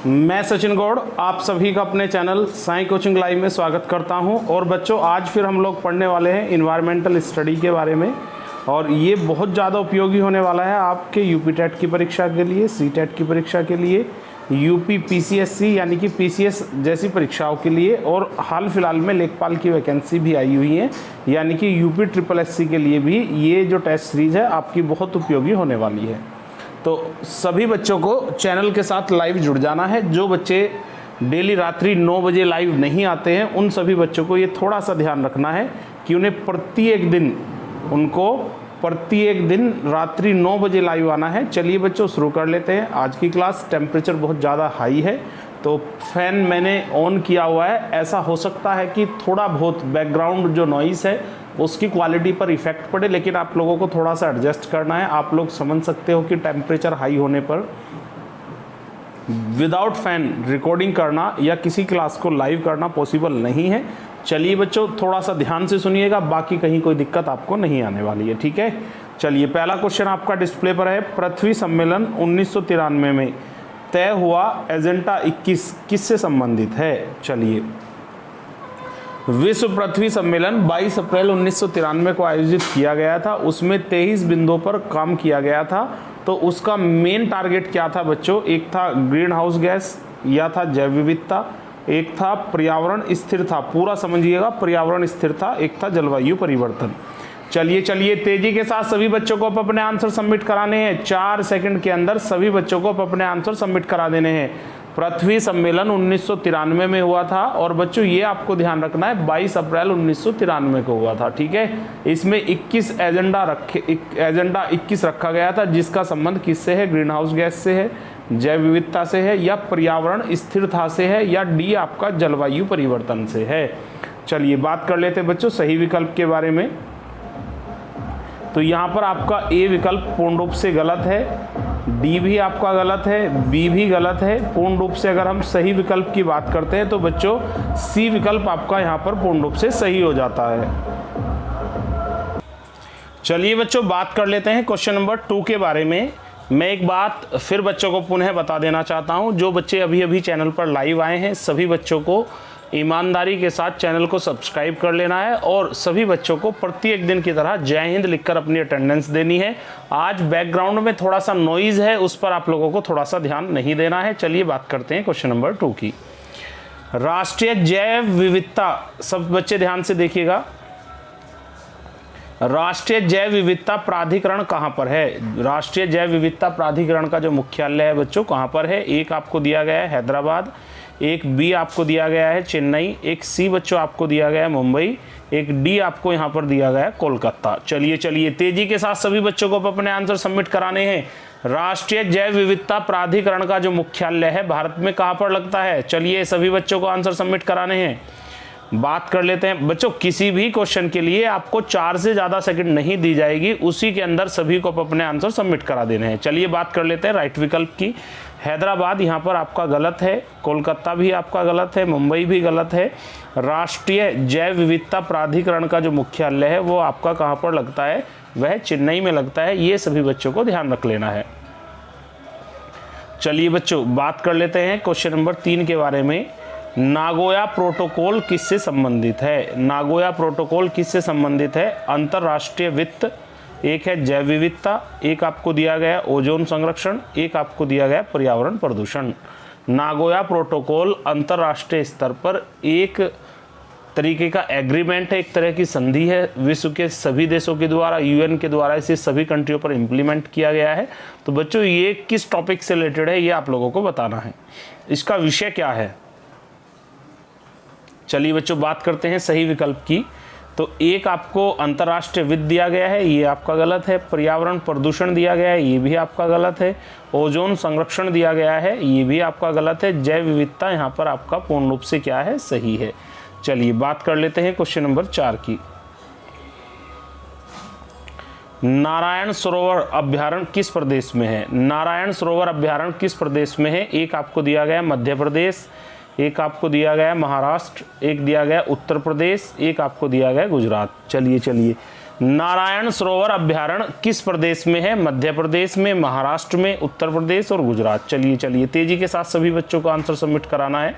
मैं सचिन गौड़ आप सभी का अपने चैनल साई कोचिंग लाइव में स्वागत करता हूं। और बच्चों, आज फिर हम लोग पढ़ने वाले हैं इन्वायरमेंटल स्टडी के बारे में, और ये बहुत ज़्यादा उपयोगी होने वाला है आपके यूपी टेट की परीक्षा के लिए, सी टेट की परीक्षा के लिए, यूपी पीसीएससी यानी कि पीसीएस जैसी परीक्षाओं के लिए, और हाल फिलहाल में लेखपाल की वैकेंसी भी आई हुई है यानी कि यूपी ट्रिपल एससी के लिए भी ये जो टेस्ट सीरीज़ है आपकी बहुत उपयोगी होने वाली है। तो सभी बच्चों को चैनल के साथ लाइव जुड़ जाना है। जो बच्चे डेली रात्रि 9 बजे लाइव नहीं आते हैं उन सभी बच्चों को ये थोड़ा सा ध्यान रखना है कि उन्हें प्रत्येक दिन रात्रि 9 बजे लाइव आना है। चलिए बच्चों, शुरू कर लेते हैं आज की क्लास। टेम्परेचर बहुत ज़्यादा हाई है तो फ़ैन मैंने ऑन किया हुआ है। ऐसा हो सकता है कि थोड़ा बहुत बैकग्राउंड जो नॉइज़ है उसकी क्वालिटी पर इफ़ेक्ट पड़े, लेकिन आप लोगों को थोड़ा सा एडजस्ट करना है। आप लोग समझ सकते हो कि टेम्परेचर हाई होने पर विदाउट फैन रिकॉर्डिंग करना या किसी क्लास को लाइव करना पॉसिबल नहीं है। चलिए बच्चों, थोड़ा सा ध्यान से सुनिएगा, बाकी कहीं कोई दिक्कत आपको नहीं आने वाली है, ठीक है। चलिए, पहला क्वेश्चन आपका डिस्प्ले पर है। पृथ्वी सम्मेलन 1993 में तय हुआ एजेंडा 21 किससे संबंधित है? चलिए, विश्व पृथ्वी सम्मेलन 22 अप्रैल 1993 को आयोजित किया गया था। उसमें 23 बिंदुओं पर काम किया गया था। तो उसका मेन टारगेट क्या था बच्चों? एक था ग्रीन हाउस गैस, या था जैव विविधता, एक था पर्यावरण स्थिर था, पूरा समझिएगा, पर्यावरण स्थिर था, एक था जलवायु परिवर्तन। चलिए तेजी के साथ सभी बच्चों को अपने आंसर सबमिट कराने हैं। 4 सेकंड के अंदर सभी बच्चों को अपने आंसर सबमिट करा देने हैं। पृथ्वी सम्मेलन 1993 में हुआ था, और बच्चों ये आपको ध्यान रखना है 22 अप्रैल 1993 को हुआ था, ठीक है। इसमें 21 एजेंडा 21 रखा गया था, जिसका संबंध किससे है? ग्रीन हाउस गैस से है, जैव विविधता से है, या पर्यावरण स्थिरता से है, या डी आपका जलवायु परिवर्तन से है। चलिए बात कर लेते हैं बच्चों सही विकल्प के बारे में। तो यहाँ पर आपका ए विकल्प पूर्ण रूप से गलत है, डी भी आपका गलत है, बी भी गलत है। पूर्ण रूप से अगर हम सही विकल्प की बात करते हैं तो बच्चों सी विकल्प आपका यहाँ पर पूर्ण रूप से सही हो जाता है। चलिए बच्चों, बात कर लेते हैं क्वेश्चन नंबर 2 के बारे में। मैं एक बात फिर बच्चों को पुनः बता देना चाहता हूँ। जो बच्चे अभी अभी चैनल पर लाइव आए हैं सभी बच्चों को ईमानदारी के साथ चैनल को सब्सक्राइब कर लेना है, और सभी बच्चों को प्रत्येक दिन की तरह जय हिंद लिखकर अपनी अटेंडेंस देनी है। आज बैकग्राउंड में थोड़ा सा नॉइज़ है, उस पर आप लोगों को थोड़ा सा ध्यान नहीं देना है। चलिए बात करते हैं क्वेश्चन नंबर 2 की। राष्ट्रीय जैव विविधता, सब बच्चे ध्यान से देखिएगा, राष्ट्रीय जैव विविधता प्राधिकरण कहाँ पर है? राष्ट्रीय जैव विविधता प्राधिकरण का जो मुख्यालय है बच्चों कहाँ पर है? एक आपको दिया गया है हैदराबाद, एक बी आपको दिया गया है चेन्नई, एक सी बच्चों आपको दिया गया है मुंबई, एक डी आपको यहाँ पर दिया गया है कोलकाता। चलिए तेजी के साथ सभी बच्चों को अपने आंसर सबमिट कराने हैं। राष्ट्रीय जैव विविधता प्राधिकरण का जो मुख्यालय है भारत में कहाँ पर लगता है? चलिए सभी बच्चों को आंसर सबमिट कराने हैं। बात कर लेते हैं बच्चों, किसी भी क्वेश्चन के लिए आपको 4 से ज़्यादा सेकंड नहीं दी जाएगी, उसी के अंदर सभी को अपने आंसर सबमिट करा देने हैं। चलिए बात कर लेते हैं राइट विकल्प की। हैदराबाद यहाँ पर आपका गलत है, कोलकाता भी आपका गलत है, मुंबई भी गलत है। राष्ट्रीय जैव विविधता प्राधिकरण का जो मुख्यालय है वो आपका कहाँ पर लगता है? वह चेन्नई में लगता है। ये सभी बच्चों को ध्यान रख लेना है। चलिए बच्चों, बात कर लेते हैं क्वेश्चन नंबर 3 के बारे में। नागोया प्रोटोकॉल किससे संबंधित है? नागोया प्रोटोकॉल किससे संबंधित है? अंतर्राष्ट्रीय वित्त, एक है जैव विविधता, एक आपको दिया गया ओजोन संरक्षण, एक आपको दिया गया पर्यावरण प्रदूषण। नागोया प्रोटोकॉल अंतर्राष्ट्रीय स्तर पर एक तरीके का एग्रीमेंट है, एक तरह की संधि है, विश्व के सभी देशों के द्वारा, यूएन के द्वारा इसे सभी कंट्रियों पर इम्प्लीमेंट किया गया है। तो बच्चों ये किस टॉपिक से रिलेटेड है ये आप लोगों को बताना है, इसका विषय क्या है। चलिए बच्चों, बात करते हैं सही विकल्प की। तो एक आपको अंतर्राष्ट्रीय वित्त दिया गया है, ये आपका गलत है। पर्यावरण प्रदूषण दिया गया है, ये भी आपका गलत है। ओजोन संरक्षण दिया गया है, ये भी आपका गलत है। जैव विविधता यहाँ पर आपका पूर्ण रूप से क्या है? सही है। चलिए बात कर लेते हैं क्वेश्चन नंबर 4 की। नारायण सरोवर अभ्यारण्य किस प्रदेश में है? नारायण सरोवर अभ्यारण्य किस प्रदेश में है? एक आपको दिया गया मध्य प्रदेश, एक आपको दिया गया महाराष्ट्र, एक दिया गया उत्तर प्रदेश, एक आपको दिया गया गुजरात। चलिए नारायण सरोवर अभ्यारण्य किस प्रदेश में है? मध्य प्रदेश में, महाराष्ट्र में, उत्तर प्रदेश और गुजरात। चलिए तेजी के साथ सभी बच्चों को आंसर सबमिट कराना है।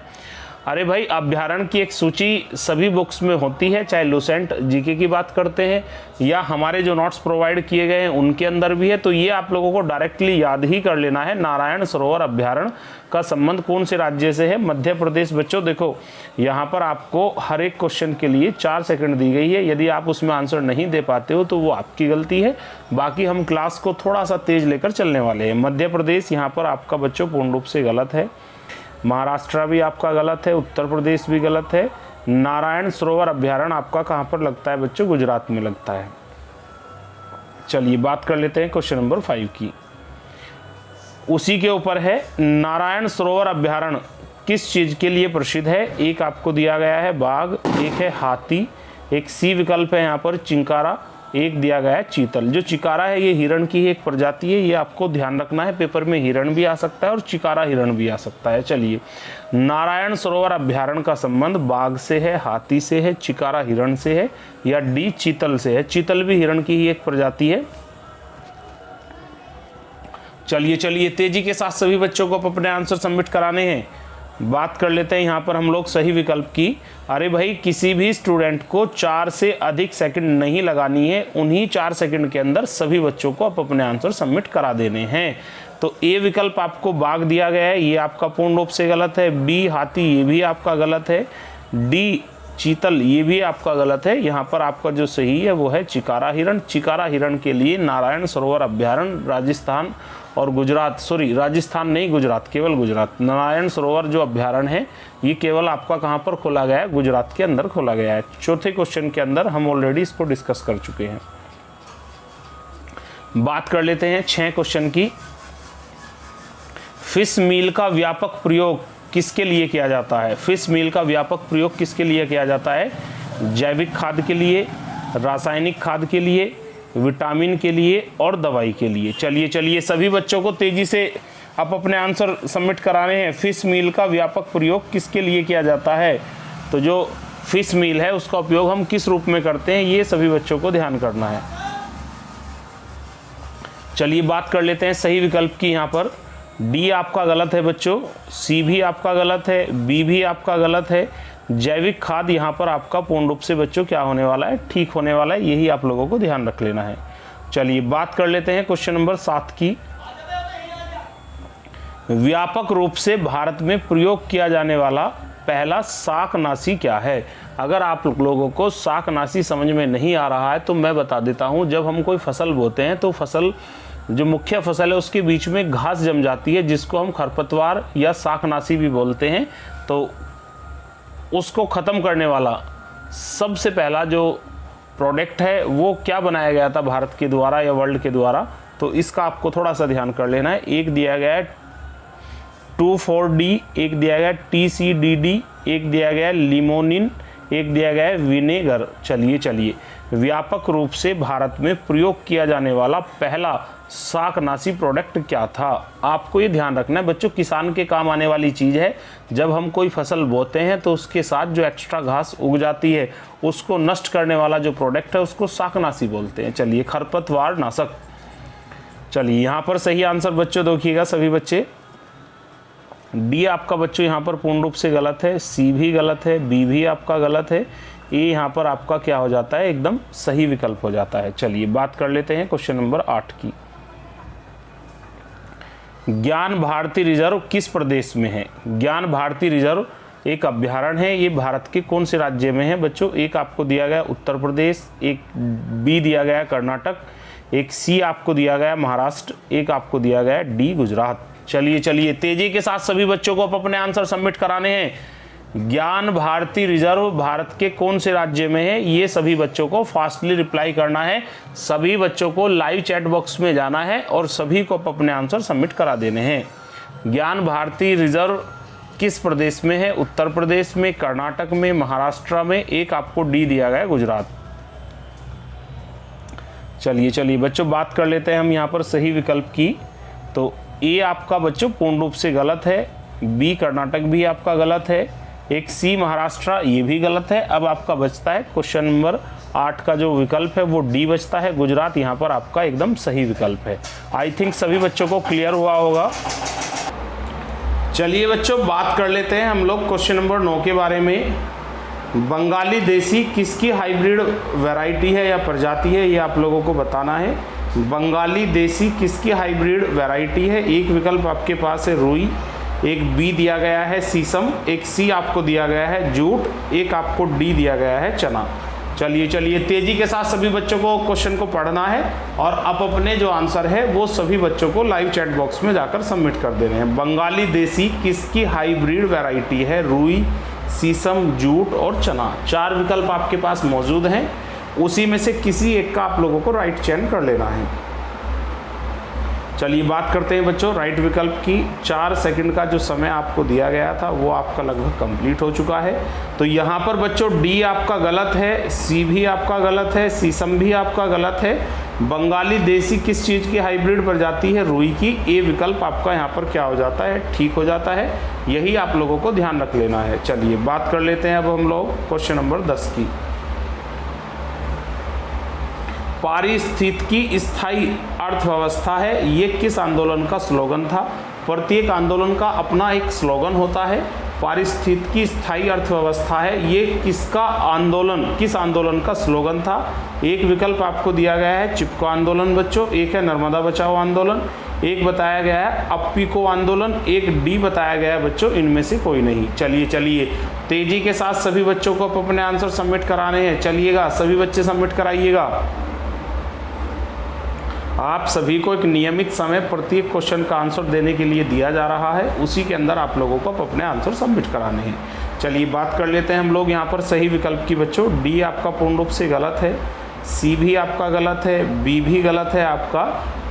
अरे भाई, अभ्यारण्य की एक सूची सभी बुक्स में होती है, चाहे लुसेंट जीके की बात करते हैं या हमारे जो नोट्स प्रोवाइड किए गए हैं उनके अंदर भी है। तो ये आप लोगों को डायरेक्टली याद ही कर लेना है। नारायण सरोवर अभ्यारण्य का संबंध कौन से राज्य से है? मध्य प्रदेश। बच्चों देखो, यहाँ पर आपको हर एक क्वेश्चन के लिए 4 सेकंड दी गई है। यदि आप उसमें आंसर नहीं दे पाते हो तो वो आपकी गलती है। बाकी हम क्लास को थोड़ा सा तेज लेकर चलने वाले हैं। मध्य प्रदेश यहाँ पर आपका बच्चों पूर्ण रूप से गलत है। महाराष्ट्र भी आपका गलत है, उत्तर प्रदेश भी गलत है। नारायण सरोवर अभ्यारण्य आपका कहाँ पर लगता है बच्चों? गुजरात में लगता है। चलिए बात कर लेते हैं क्वेश्चन नंबर 5 की। उसी के ऊपर है, नारायण सरोवर अभ्यारण्य किस चीज के लिए प्रसिद्ध है? एक आपको दिया गया है बाघ, एक है हाथी, एक सी विकल्प है यहाँ पर चिंकारा, एक दिया गया है चीतल। जो चिकारा है ये हिरण की एक प्रजाति है, ये आपको ध्यान रखना है। पेपर में हिरण भी आ सकता है और चिकारा हिरण भी आ सकता है। चलिए, नारायण सरोवर अभ्यारण्य का संबंध बाघ से है, हाथी से है, चिकारा हिरण से है या डी चीतल से है? चीतल भी हिरण की ही एक प्रजाति है। चलिए तेजी के साथ सभी बच्चों को अपने आंसर सबमिट कराने हैं। बात कर लेते हैं यहाँ पर हम लोग सही विकल्प की। अरे भाई, किसी भी स्टूडेंट को 4 से अधिक सेकंड नहीं लगानी है। उन्हीं 4 सेकंड के अंदर सभी बच्चों को आप अपने आंसर सबमिट करा देने हैं। तो ए विकल्प आपको बाघ दिया गया है, ये आपका पूर्ण रूप से गलत है। बी हाथी, ये भी आपका गलत है। डी चीतल, ये भी आपका गलत है। यहाँ पर आपका जो सही है वो है चिकारा हिरण। चिकारा हिरण के लिए नारायण सरोवर अभ्यारण्य राजस्थान और गुजरात, राजस्थान नहीं गुजरात, केवल गुजरात। नारायण सरोवर जो अभ्यारण्य है ये केवल आपका कहाँ पर खोला गया है? गुजरात के अंदर खोला गया है। चौथे क्वेश्चन के अंदर हम ऑलरेडी इसको डिस्कस कर चुके हैं। बात कर लेते हैं 6 क्वेश्चन की। फिश मील का व्यापक प्रयोग किसके लिए किया जाता है? फिश मील का व्यापक प्रयोग किसके लिए किया जाता है? जैविक खाद के लिए, रासायनिक खाद के लिए, विटामिन के लिए और दवाई के लिए। चलिए सभी बच्चों को तेजी से आप अपने आंसर सबमिट कराने हैं। फिश मील का व्यापक प्रयोग किसके लिए किया जाता है? तो जो फिश मील है उसका उपयोग हम किस रूप में करते हैं, ये सभी बच्चों को ध्यान करना है। चलिए बात कर लेते हैं सही विकल्प की। यहाँ पर डी आपका गलत है बच्चों, सी भी आपका गलत है, बी भी आपका गलत है। जैविक खाद यहाँ पर आपका पूर्ण रूप से बच्चों क्या होने वाला है? ठीक होने वाला है। यही आप लोगों को ध्यान रख लेना है। चलिए बात कर लेते हैं क्वेश्चन नंबर 7 की। व्यापक रूप से भारत में प्रयोग किया जाने वाला पहला शाकनाशी क्या है? अगर आप लोगों को शाकनाशी समझ में नहीं आ रहा है तो मैं बता देता हूँ। जब हम कोई फसल बोते हैं तो फसल, जो मुख्य फसल है उसके बीच में घास जम जाती है जिसको हम खरपतवार या शाकनाशी भी बोलते हैं। तो उसको ख़त्म करने वाला सबसे पहला जो प्रोडक्ट है वो क्या बनाया गया था भारत के द्वारा या वर्ल्ड के द्वारा? तो इसका आपको थोड़ा सा ध्यान कर लेना है। एक दिया गया है 2,4-D, एक दिया गया है TCDD, एक दिया गया है लिमोनिन, एक दिया गया है विनेगर। चलिए व्यापक रूप से भारत में प्रयोग किया जाने वाला पहला शाकनाशी प्रोडक्ट क्या था? आपको ये ध्यान रखना है बच्चों, किसान के काम आने वाली चीज़ है। जब हम कोई फसल बोते हैं तो उसके साथ जो एक्स्ट्रा घास उग जाती है उसको नष्ट करने वाला जो प्रोडक्ट है उसको शाकनाशी बोलते हैं। चलिए, खरपतवार नाशक। चलिए यहाँ पर सही आंसर बच्चों देखिएगा सभी बच्चे। डी आपका बच्चों यहाँ पर पूर्ण रूप से गलत है, सी भी गलत है, बी भी आपका गलत है, ए यहाँ पर आपका क्या हो जाता है? एकदम सही विकल्प हो जाता है। चलिए बात कर लेते हैं क्वेश्चन नंबर 8 की। ज्ञान भारती रिजर्व किस प्रदेश में है? ज्ञान भारती रिजर्व एक अभ्यारण्य है। ये भारत के कौन से राज्य में है बच्चों? एक आपको दिया गया उत्तर प्रदेश, एक बी दिया गया कर्नाटक, एक सी आपको दिया गया महाराष्ट्र, एक आपको दिया गया डी गुजरात। चलिए तेजी के साथ सभी बच्चों को अपने आंसर सबमिट कराने हैं। ज्ञान भारती रिजर्व भारत के कौन से राज्य में है? ये सभी बच्चों को फास्टली रिप्लाई करना है। सभी बच्चों को लाइव चैट बॉक्स में जाना है और सभी को अपने आंसर सबमिट करा देने हैं। ज्ञान भारती रिजर्व किस प्रदेश में है? उत्तर प्रदेश में, कर्नाटक में, महाराष्ट्र में, एक आपको डी दिया गया गुजरात। चलिए बच्चों बात कर लेते हैं हम यहाँ पर सही विकल्प की। तो ए आपका बच्चों पूर्ण रूप से गलत है, बी कर्नाटक भी आपका गलत है, एक सी महाराष्ट्र ये भी गलत है। अब आपका बचता है क्वेश्चन नंबर 8 का जो विकल्प है वो डी बचता है, गुजरात यहाँ पर आपका एकदम सही विकल्प है। आई थिंक सभी बच्चों को क्लियर हुआ होगा। चलिए बच्चों बात कर लेते हैं हम लोग क्वेश्चन नंबर 9 के बारे में। बंगाली देसी किसकी हाइब्रिड वैरायटी है या प्रजाति है, ये आप लोगों को बताना है। बंगाली देसी किसकी हाइब्रिड वैरायटी है? एक विकल्प आपके पास है रुई, एक बी दिया गया है शीशम, एक सी आपको दिया गया है जूट, एक आपको डी दिया गया है चना। चलिए तेजी के साथ सभी बच्चों को क्वेश्चन को पढ़ना है और अब अपने जो आंसर है वो सभी बच्चों को लाइव चैट बॉक्स में जाकर सबमिट कर देने हैं। बंगाली देसी किसकी हाइब्रिड वैरायटी है? रुई, शीशम, जूट और चना। 4 विकल्प आपके पास मौजूद हैं, उसी में से किसी एक का आप लोगों को राइट चयन कर लेना है। चलिए बात करते हैं बच्चों राइट विकल्प की। 4 सेकंड का जो समय आपको दिया गया था वो आपका लगभग कंप्लीट हो चुका है। तो यहाँ पर बच्चों डी आपका गलत है, सी भी आपका गलत है, शीशम भी आपका गलत है। बंगाली देसी किस चीज़ की हाइब्रिड प्रजाति है? रुई की। ए विकल्प आपका यहाँ पर क्या हो जाता है? ठीक हो जाता है। यही आप लोगों को ध्यान रख लेना है। चलिए बात कर लेते हैं अब हम लोग क्वेश्चन नंबर 10 की। पारिस्थितिकी स्थायी अर्थव्यवस्था है, ये किस आंदोलन का स्लोगन था? प्रत्येक आंदोलन का अपना एक स्लोगन होता है। पारिस्थितिकी स्थायी अर्थव्यवस्था है, ये किस आंदोलन का स्लोगन था? एक विकल्प आपको दिया गया है चिपको आंदोलन बच्चों, एक है नर्मदा बचाओ आंदोलन, एक बताया गया है अप्पिको आंदोलन, एक डी बताया गया है बच्चों इनमें से कोई नहीं। चलिए तेजी के साथ सभी बच्चों को अपने आंसर सबमिट कराने हैं। चलिएगा सभी बच्चे सबमिट कराइएगा। आप सभी को एक नियमित समय प्रत्येक क्वेश्चन का आंसर देने के लिए दिया जा रहा है, उसी के अंदर आप लोगों को अपने आंसर सबमिट कराने हैं। चलिए बात कर लेते हैं हम लोग यहाँ पर सही विकल्प की बच्चों। डी आपका पूर्ण रूप से गलत है, सी भी आपका गलत है, बी भी गलत है आपका।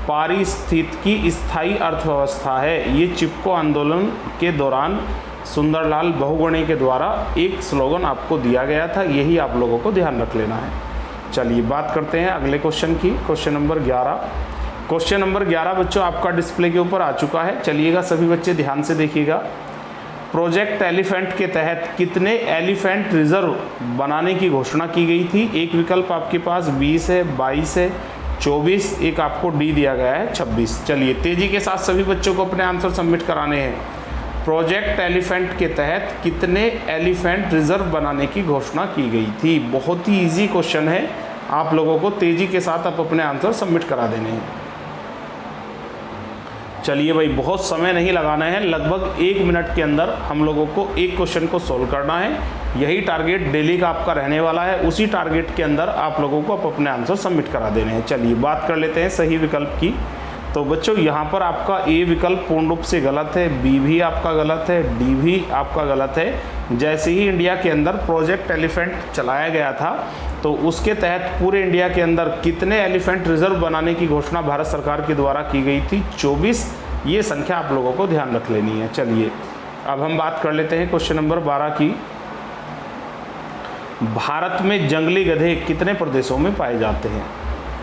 पारिस्थितिकी स्थायी अर्थव्यवस्था है, ये चिपको आंदोलन के दौरान सुंदरलाल बहुगुणे के द्वारा एक स्लोगन आपको दिया गया था, यही आप लोगों को ध्यान रख लेना है। चलिए बात करते हैं अगले क्वेश्चन की, क्वेश्चन नंबर 11। क्वेश्चन नंबर 11 बच्चों आपका डिस्प्ले के ऊपर आ चुका है। चलिएगा सभी बच्चे ध्यान से देखिएगा। प्रोजेक्ट एलिफेंट के तहत कितने एलिफेंट रिजर्व बनाने की घोषणा की गई थी? एक विकल्प आपके पास 20 है, 22 है, 24, एक आपको डी दिया गया है 26। चलिए तेजी के साथ सभी बच्चों को अपने आंसर सबमिट कराने हैं। प्रोजेक्ट एलिफेंट के तहत कितने एलिफेंट रिजर्व बनाने की घोषणा की गई थी? बहुत ही इजी क्वेश्चन है, आप लोगों को तेजी के साथ आप अपने आंसर सबमिट करा देने हैं। चलिए भाई बहुत समय नहीं लगाना है, लगभग 1 मिनट के अंदर हम लोगों को एक क्वेश्चन को सोल्व करना है। यही टारगेट डेली का आपका रहने वाला है, उसी टारगेट के अंदर आप लोगों को अपने आंसर सबमिट करा देने हैं। चलिए बात कर लेते हैं सही विकल्प की। तो बच्चों यहाँ पर आपका ए विकल्प पूर्ण रूप से गलत है, बी भी आपका गलत है, डी भी आपका गलत है। जैसे ही इंडिया के अंदर प्रोजेक्ट एलिफेंट चलाया गया था तो उसके तहत पूरे इंडिया के अंदर कितने एलिफेंट रिजर्व बनाने की घोषणा भारत सरकार के द्वारा की गई थी? 24। ये संख्या आप लोगों को ध्यान रख लेनी है। चलिए अब हम बात कर लेते हैं क्वेश्चन नंबर 12 की। भारत में जंगली गधे कितने प्रदेशों में पाए जाते हैं?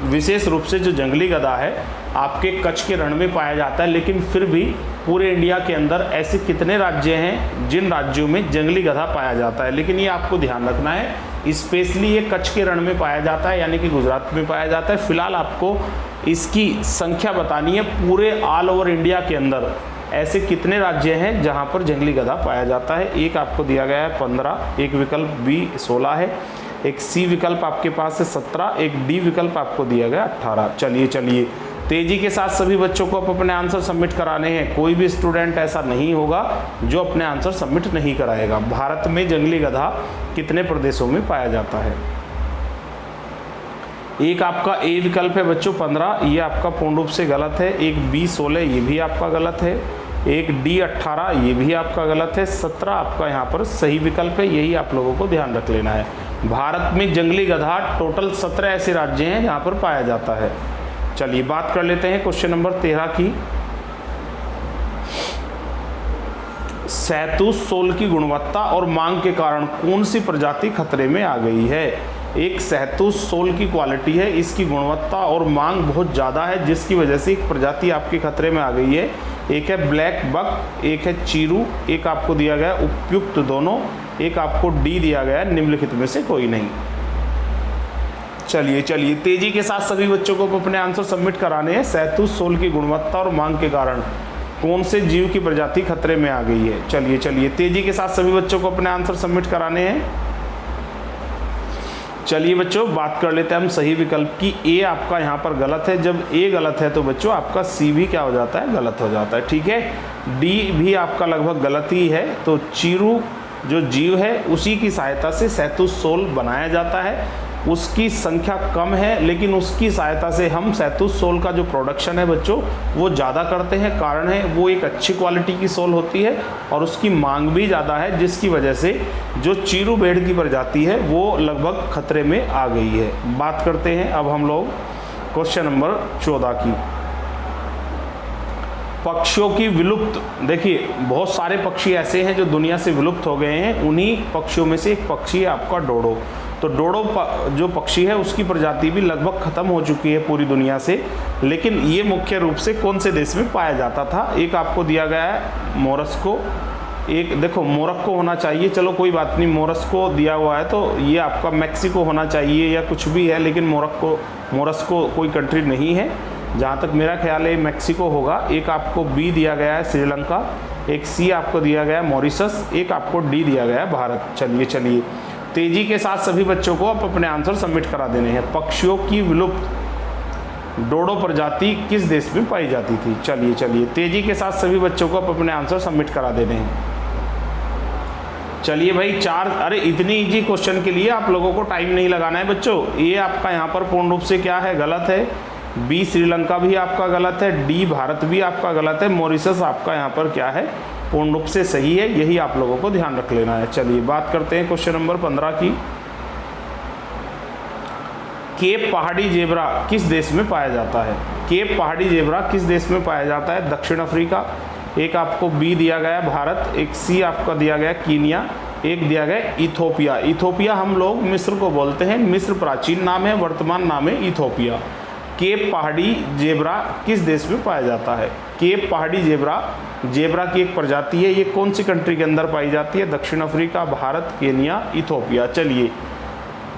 विशेष रूप से जो जंगली गधा है आपके कच्छ के रण में पाया जाता है, लेकिन फिर भी पूरे इंडिया के अंदर ऐसे कितने राज्य हैं जिन राज्यों में जंगली गधा पाया जाता है? लेकिन ये आपको ध्यान रखना है, स्पेशली ये कच्छ के रण में पाया जाता है, यानी कि गुजरात में पाया जाता है। फिलहाल आपको इसकी संख्या बतानी है, पूरे ऑल ओवर इंडिया के अंदर ऐसे कितने राज्य हैं जहाँ पर जंगली गधा पाया जाता है? एक आपको दिया गया है 15, एक विकल्प बी 16 है, एक सी विकल्प आपके पास है 17, एक डी विकल्प आपको दिया गया 18। चलिए तेजी के साथ सभी बच्चों को अपने आंसर सबमिट कराने हैं। कोई भी स्टूडेंट ऐसा नहीं होगा जो अपने आंसर सबमिट नहीं कराएगा। भारत में जंगली गधा कितने प्रदेशों में पाया जाता है? एक आपका ए विकल्प है बच्चों 15, ये आपका पूर्ण रूप से गलत है। एक बी 16, ये भी आपका गलत है। एक डी 18, ये भी आपका गलत है। 17 आपका यहाँ पर सही विकल्प है, यही आप लोगों को ध्यान रख लेना है। भारत में जंगली गधा टोटल 17 ऐसे राज्य हैं जहाँ पर पाया जाता है। चलिए बात कर लेते हैं क्वेश्चन नंबर 13 की। शहतूश सोल की गुणवत्ता और मांग के कारण कौन सी प्रजाति खतरे में आ गई है? एक शहतूश सोल की क्वालिटी है, इसकी गुणवत्ता और मांग बहुत ज़्यादा है, जिसकी वजह से एक प्रजाति आपके खतरे में आ गई है। एक है ब्लैक बक, एक है चीरू, एक आपको दिया गया उपयुक्त दोनों, एक आपको डी दिया गया निम्नलिखित में से कोई नहीं। चलिए चलिए तेजी के साथ सभी बच्चों को अपने आंसर सबमिट कराने हैं। शहतूत सोल की गुणवत्ता और मांग के कारण कौन से जीव की प्रजाति खतरे में आ गई है। चलिए चलिए तेजी के साथ सभी बच्चों को अपने आंसर सबमिट कराने हैं। चलिए बच्चों बात कर लेते हैं हम सही विकल्प की। ए आपका यहाँ पर गलत है। जब ए गलत है तो बच्चों आपका सी भी क्या हो जाता है, गलत हो जाता है। ठीक है, डी भी आपका लगभग गलत ही है। तो चीरू जो जीव है उसी की सहायता से शहतूत सोल बनाया जाता है। उसकी संख्या कम है लेकिन उसकी सहायता से हम शहतूत सोल का जो प्रोडक्शन है बच्चों वो ज़्यादा करते हैं। कारण है वो एक अच्छी क्वालिटी की सोल होती है और उसकी मांग भी ज़्यादा है, जिसकी वजह से जो चीरू भेड़ की प्रजाति है वो लगभग खतरे में आ गई है। बात करते हैं अब हम लोग क्वेश्चन नंबर 14 की। पक्षियों की विलुप्त, देखिए बहुत सारे पक्षी ऐसे हैं जो दुनिया से विलुप्त हो गए हैं। उन्हीं पक्षियों में से एक पक्षी है आपका डोडो। तो डोडो जो पक्षी है उसकी प्रजाति भी लगभग ख़त्म हो चुकी है पूरी दुनिया से। लेकिन ये मुख्य रूप से कौन से देश में पाया जाता था? एक आपको दिया गया है मोरस्को, एक देखो मोरक्को होना चाहिए, चलो कोई बात नहीं, मोरस्को दिया हुआ है तो ये आपका मैक्सिको होना चाहिए या कुछ भी है, लेकिन मोरस्को कोई कंट्री नहीं है। जहाँ तक मेरा ख्याल है मैक्सिको होगा। एक आपको बी दिया गया है श्रीलंका, एक सी आपको दिया गया है मॉरिशस, एक आपको डी दिया गया है भारत। चलिए चलिए तेजी के साथ सभी बच्चों को आप अपने आंसर सबमिट करा देने हैं। पक्षियों की विलुप्त डोडो प्रजाति किस देश में पाई जाती थी? चलिए चलिए तेजी के साथ सभी बच्चों को आप अपने आंसर सबमिट करा देने हैं। चलिए भाई अरे इतनी इजी क्वेश्चन के लिए आप लोगों को टाइम नहीं लगाना है बच्चों। ये आपका यहाँ पर पूर्ण रूप से क्या है, गलत है। बी श्रीलंका भी आपका गलत है, डी भारत भी आपका गलत है, मॉरिशस आपका यहाँ पर क्या है, पूर्ण रूप से सही है। यही आप लोगों को ध्यान रख लेना है। चलिए बात करते हैं क्वेश्चन नंबर 15 की। केप पहाड़ी जेब्रा किस देश में पाया जाता है? केप पहाड़ी जेब्रा किस देश में पाया जाता है? दक्षिण अफ्रीका। एक आपको बी दिया गया भारत, एक सी आपका दिया गया कीनिया, एक दिया गया इथोपिया। इथोपिया हम लोग मिस्र को बोलते हैं, मिस्र प्राचीन नाम है, वर्तमान नाम है इथोपिया। केप पहाड़ी जेब्रा किस देश में पाया जाता है? केप पहाड़ी जेब्रा की एक प्रजाति है। ये कौन सी कंट्री के अंदर पाई जाती है? दक्षिण अफ्रीका, भारत, केनिया, इथोपिया। चलिए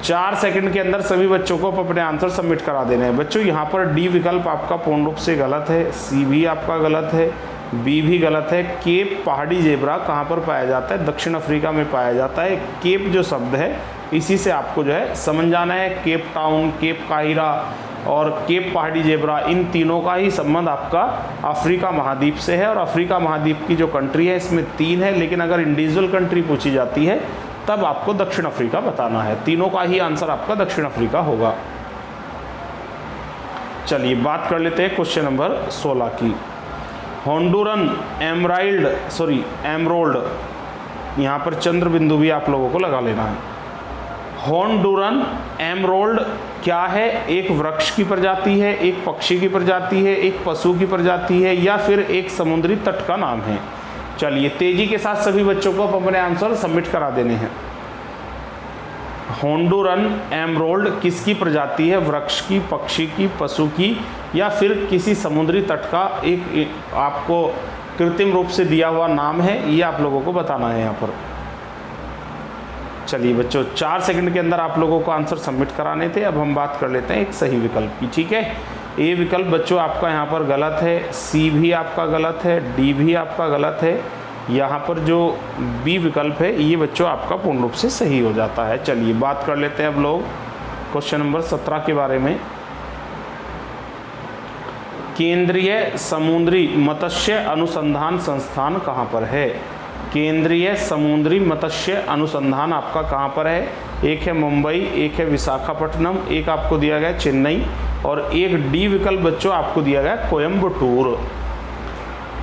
4 सेकंड के अंदर सभी बच्चों को अपने आंसर सबमिट करा देने हैं। बच्चों यहाँ पर डी विकल्प आपका पूर्ण रूप से गलत है, सी भी आपका गलत है, बी भी गलत है। केप पहाड़ी जेब्रा कहाँ पर पाया जाता है? दक्षिण अफ्रीका में पाया जाता है। केप जो शब्द है इसी से आपको जो है समझ जाना है। केप टाउन, केप काहिरा और केप पहाड़ी जेब्रा, इन तीनों का ही संबंध आपका अफ्रीका महाद्वीप से है। और अफ्रीका महाद्वीप की जो कंट्री है इसमें 3 है, लेकिन अगर इंडिविजुअल कंट्री पूछी जाती है तब आपको दक्षिण अफ्रीका बताना है। तीनों का ही आंसर आपका दक्षिण अफ्रीका होगा। चलिए बात कर लेते हैं क्वेश्चन नंबर 16 की। होंडुरन एमरोल्ड, यहाँ पर चंद्र बिंदु भी आप लोगों को लगा लेना है। होंडुरन एमरोल्ड क्या है? एक वृक्ष की प्रजाति है, एक पक्षी की प्रजाति है, एक पशु की प्रजाति है, या फिर एक समुद्री तट का नाम है? चलिए तेजी के साथ सभी बच्चों को अपने आंसर सबमिट करा देने हैं। होंडुरन एमरोल्ड किसकी प्रजाति है? वृक्ष की, पक्षी की, पशु की, या फिर किसी समुद्री तट का एक आपको कृत्रिम रूप से दिया हुआ नाम है? ये आप लोगों को बताना है यहाँ पर। चलिए बच्चों 4 सेकंड के अंदर आप लोगों को आंसर सबमिट कराने थे। अब हम बात कर लेते हैं एक सही विकल्प की। ठीक है, ए विकल्प बच्चों आपका यहाँ पर गलत है, सी भी आपका गलत है, डी भी आपका गलत है। यहाँ पर जो बी विकल्प है ये बच्चों आपका पूर्ण रूप से सही हो जाता है। चलिए बात कर लेते हैं अब लोग क्वेश्चन नंबर 17 के बारे में। केंद्रीय समुद्री मत्स्य अनुसंधान संस्थान कहाँ पर है? केंद्रीय समुद्री मत्स्य अनुसंधान आपका कहाँ पर है? एक है मुंबई, एक है विशाखापट्टनम, एक आपको दिया गया चेन्नई, और एक डी विकल्प बच्चों आपको दिया गया कोयम्बटूर।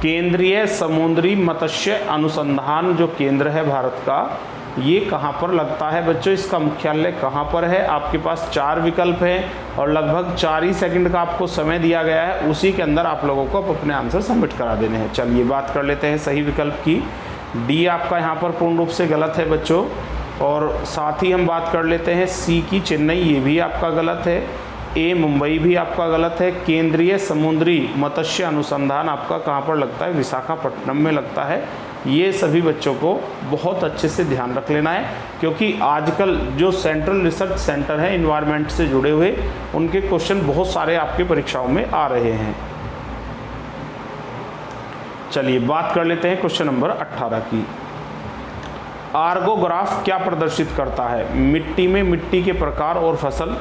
केंद्रीय समुद्री मत्स्य अनुसंधान जो केंद्र है भारत का, ये कहाँ पर लगता है बच्चों? इसका मुख्यालय कहाँ पर है? आपके पास 4 विकल्प हैं और लगभग 4 ही सेकंड का आपको समय दिया गया है। उसी के अंदर आप लोगों को अपने आंसर सबमिट करा देने हैं। चलिए बात कर लेते हैं सही विकल्प की। डी आपका यहाँ पर पूर्ण रूप से गलत है बच्चों, और साथ ही हम बात कर लेते हैं सी की चेन्नई, ये भी आपका गलत है। ए मुंबई भी आपका गलत है। केंद्रीय समुद्री मत्स्य अनुसंधान आपका कहाँ पर लगता है? विशाखापट्टनम में लगता है। ये सभी बच्चों को बहुत अच्छे से ध्यान रख लेना है, क्योंकि आजकल जो सेंट्रल रिसर्च सेंटर है इन्वायरमेंट से जुड़े हुए, उनके क्वेश्चन बहुत सारे आपके परीक्षाओं में आ रहे हैं। चलिए बात कर लेते हैं क्वेश्चन नंबर 18 की। आर्गोग्राफ क्या प्रदर्शित करता है? मिट्टी में मिट्टी के प्रकार और फसल,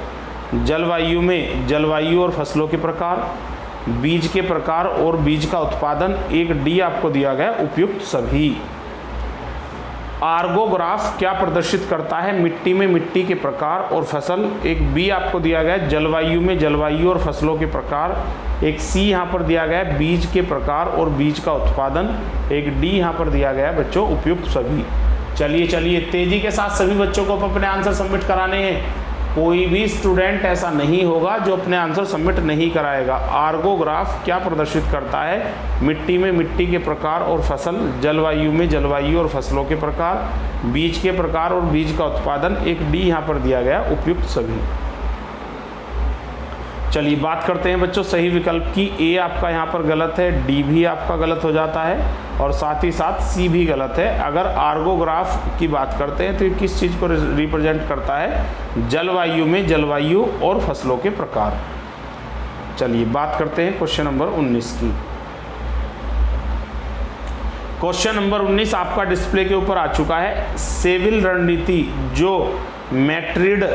जलवायु में जलवायु और फसलों के प्रकार, बीज के प्रकार और बीज का उत्पादन। एक डी आपको दिया गया उपयुक्त सभी। आर्गोग्राफ क्या प्रदर्शित करता है? मिट्टी में मिट्टी के प्रकार और फसल। एक बी आपको दिया गया है जलवायु में जलवायु और फसलों के प्रकार। एक सी यहाँ पर दिया गया है बीज के प्रकार और बीज का उत्पादन। एक डी यहाँ पर दिया गया है बच्चों उपयुक्त सभी। चलिए तेजी के साथ सभी बच्चों को अपने आंसर सबमिट कराने हैं। कोई भी स्टूडेंट ऐसा नहीं होगा जो अपने आंसर सबमिट नहीं कराएगा। आर्गोग्राफ क्या प्रदर्शित करता है? मिट्टी में मिट्टी के प्रकार और फसल, जलवायु में जलवायु और फसलों के प्रकार, बीज के प्रकार और बीज का उत्पादन। एक डी यहाँ पर दिया गया उपयुक्त सभी। चलिए बात करते हैं बच्चों सही विकल्प की। ए आपका यहाँ पर गलत है, डी भी आपका गलत हो जाता है और साथ ही साथ सी भी गलत है। अगर आर्गोग्राफ की बात करते हैं तो ये किस चीज़ को रिप्रेजेंट करता है? जलवायु में जलवायु और फसलों के प्रकार। चलिए बात करते हैं क्वेश्चन नंबर 19 की। क्वेश्चन नंबर 19 आपका डिस्प्ले के ऊपर आ चुका है। सिविल रणनीति जो मैड्रिड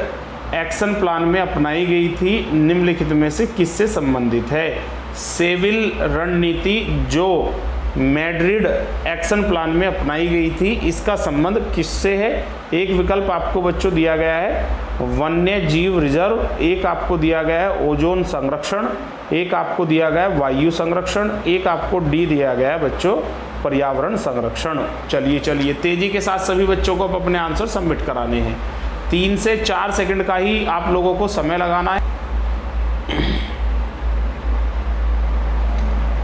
एक्शन प्लान में अपनाई गई थी निम्नलिखित में से किससे संबंधित है? सिविल रणनीति जो मैड्रिड एक्शन प्लान में अपनाई गई थी, इसका संबंध किससे है? एक विकल्प आपको बच्चों दिया गया है वन्य जीव रिजर्व, एक आपको दिया गया है ओजोन संरक्षण, एक आपको दिया गया है वायु संरक्षण, एक आपको डी दिया गया है बच्चों पर्यावरण संरक्षण। चलिए तेजी के साथ सभी बच्चों को अपने आंसर सबमिट कराने हैं। 3 से 4 सेकंड का ही आप लोगों को समय लगाना है।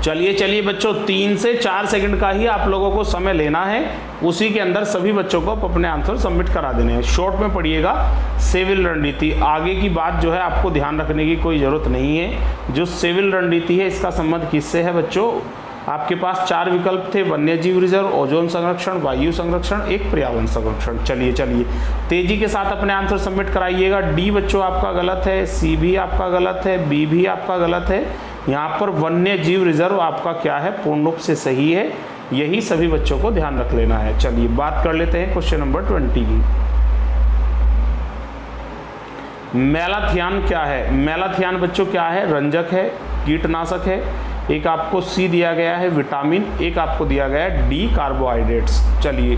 चलिए बच्चों 3 से 4 सेकंड का ही आप लोगों को समय लेना है, उसी के अंदर सभी बच्चों को अपने आंसर सबमिट करा देने हैं। शॉर्ट में पढ़िएगा सिविल रणनीति, आगे की बात जो है आपको ध्यान रखने की कोई ज़रूरत नहीं है। जो सिविल रणनीति है इसका संबंध किससे है बच्चों? आपके पास 4 विकल्प थे, वन्यजीव रिजर्व, ओजोन संरक्षण, वायु संरक्षण, एक पर्यावरण संरक्षण। चलिए तेजी के साथ अपने आंसर सबमिट कराइएगा। डी बच्चों आपका गलत है, सी भी आपका गलत है, बी भी आपका गलत है। यहाँ पर वन्यजीव रिजर्व आपका क्या है? पूर्ण रूप से सही है। यही सभी बच्चों को ध्यान रख लेना है। चलिए बात कर लेते हैं क्वेश्चन नंबर 20 की। मेलाथियान क्या है? मेलाथियान बच्चों क्या है? रंजक है, कीटनाशक है। एक आपको सी दिया गया है विटामिन, एक आपको दिया गया है डी कार्बोहाइड्रेट्स। चलिए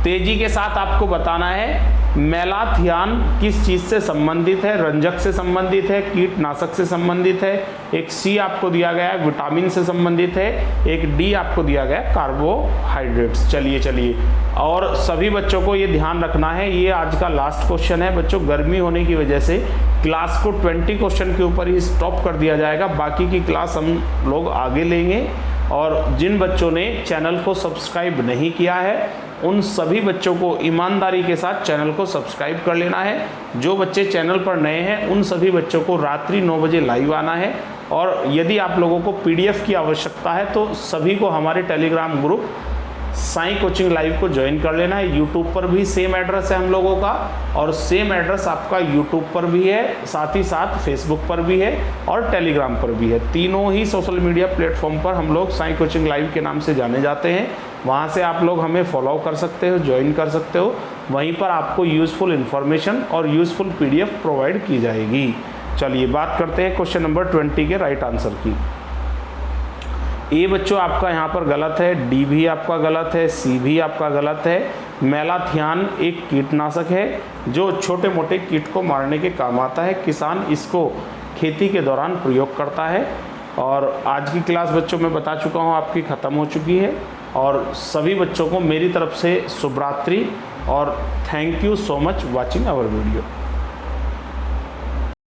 तेजी के साथ आपको बताना है मेलाथियान किस चीज़ से संबंधित है? रंजक से संबंधित है, कीटनाशक से संबंधित है। एक सी आपको दिया गया है विटामिन से संबंधित है, एक डी आपको दिया गया है कार्बोहाइड्रेट्स। चलिए और सभी बच्चों को ये ध्यान रखना है, ये आज का लास्ट क्वेश्चन है बच्चों। गर्मी होने की वजह से क्लास को 20 क्वेश्चन के ऊपर ही स्टॉप कर दिया जाएगा, बाकी की क्लास हम लोग आगे लेंगे। और जिन बच्चों ने चैनल को सब्सक्राइब नहीं किया है उन सभी बच्चों को ईमानदारी के साथ चैनल को सब्सक्राइब कर लेना है। जो बच्चे चैनल पर नए हैं उन सभी बच्चों को रात्रि 9 बजे लाइव आना है। और यदि आप लोगों को पीडीएफ की आवश्यकता है तो सभी को हमारे Telegram group Sai coaching live को ज्वाइन कर लेना है। यूट्यूब पर भी सेम एड्रेस है हम लोगों का और सेम एड्रेस आपका यूट्यूब पर भी है, साथ ही साथ फेसबुक पर भी है और टेलीग्राम पर भी है। तीनों ही सोशल मीडिया प्लेटफॉर्म पर हम लोग साई कोचिंग लाइव के नाम से जाने जाते हैं। वहाँ से आप लोग हमें फॉलो कर सकते हो, ज्वाइन कर सकते हो। वहीं पर आपको यूज़फुल इन्फॉर्मेशन और यूज़फुल पीडीएफ प्रोवाइड की जाएगी। चलिए बात करते हैं क्वेश्चन नंबर 20 के राइट आंसर की। ए बच्चों आपका यहाँ पर गलत है, डी भी आपका गलत है, सी भी आपका गलत है। मेलाथियान एक कीटनाशक है जो छोटे मोटे कीट को मारने के काम आता है। किसान इसको खेती के दौरान प्रयोग करता है। और आज की क्लास बच्चों मैं बता चुका हूँ आपकी ख़त्म हो चुकी है। और सभी बच्चों को मेरी तरफ से शुभ रात्रि और thank you so much watching our video.